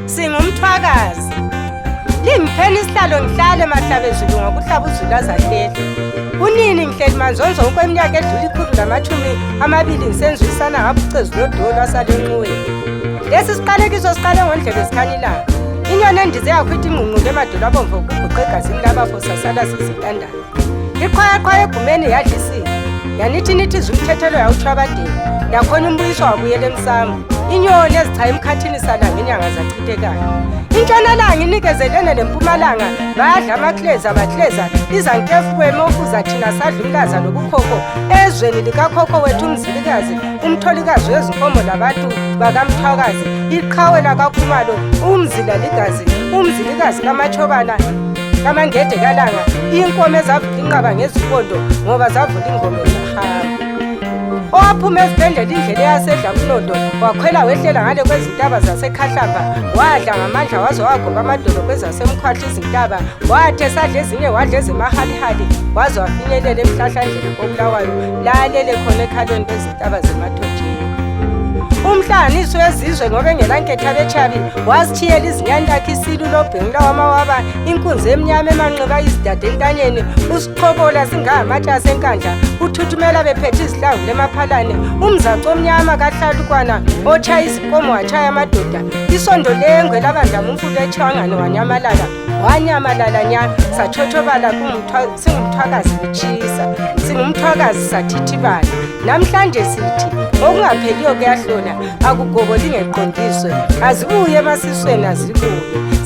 SinguMthwakazi. Limpheni isihlalo ngihlale mahlabezulu ngokuhlaba uzulu azahlela. Unini ngihleli manzonzo okweminyaka edlula 120 ngisenzwisana ngabucezu lodolo asalonxiweni. Lesi siqalekiso siqale ngondlebe zikhanyilanga. Inyoni endize yakhwitha ingqungqulo emadolo abomvu okuguqa egazini labafo sasala sizintandane. Iqhwayaqhwaya egumeni yadlisile. Yanithi izumthethelo yawuthwabadeni. Yakhona umbuyiso wabuyela emsamo. Inyoni ezichaya emkhathini salanga inyanga zachithekayo. Intshonalanga inikezelene lempumalanga badla amakleza bakleza izankefu kwemofuza thina sadla umlaza lobukhokho ezweni likakhokho wethu umzilikazi umtholikazi wezinkomo labantu bakaMthwakazi iqhawe lakakhumalo umzila ligazi umzilikazi kamachobana kamangede kalanga inkomo ezavula inqaba ngezikondo ngoba zavula ingoma zahamba. Owaphuma ezibhendlela indlela yasedla kunondo wakhwela wehlela ngale kwezintaba zaseKhahlamba wadla ngamandla waze wagoba amadolo kwezasemkhwahla izintaba wathe esadla ezinye wadla ezemahalihali waze wafinyelela emhlahlandlela koBulawayo lalele khona ekhalweni kwezintaba zemathonjeni. Umhlanganiso wezizwe ngoba engelanketha bechabi wasithiyela izinyani lakhe isilu lobhengula wamawaba inkunzi emnyama emanxiba izidade entanyeni usiqhobola singamatshe asenkandla uthuthumela bephethe izihlangu lemaphalane umzaco omnyama kahlalukwana otshaya izinkomo watshaya amadoda isondo lengwe labandla umfula etshwangane wanyamalala nya sathotshobala SinguMthwakazi litshisa SinguMthwakazi sathithibala. Namhlanje sithi okungapheliyo kuyahlola akugoboli ngeqondiswe azibuye emasisweni azibuye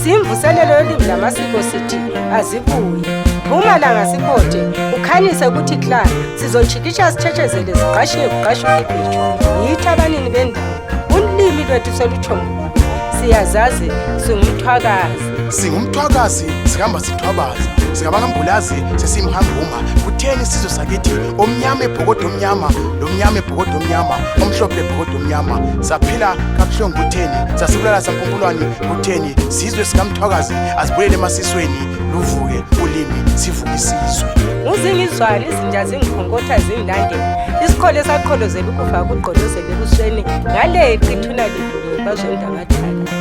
simvuselelo yolimi lamasiko sithi azibuye. Phuma la ngasikhothe ukhanyise ukuthi kla sizochikisha sithethezele ziqashiye kuqashwe ibheju yithi abanini bendawo ulimi lwethu seluthombo siyazazi SinguMthwakazi. SinguMthwakazi sihamba sithwabaza singabakambulazi sesimhambuma kutheni sizwe sakithi omnyama ebhokodo omnyama lomnyama ebhokodo omnyama omhlophe ebhokodo omnyama saphila kabuhlungu kutheni sasibulala sampumulwani kutheni sizwe sikaMthwakazi azibulele emasisweni luvuke ulimi sivuke isizwe. Zingizwanizinja zingikhonkotha zingilande isiqholo saqholozela ukufa kuqolozele ebusweni ngale iqithuna lidlule bazonda bathalathi.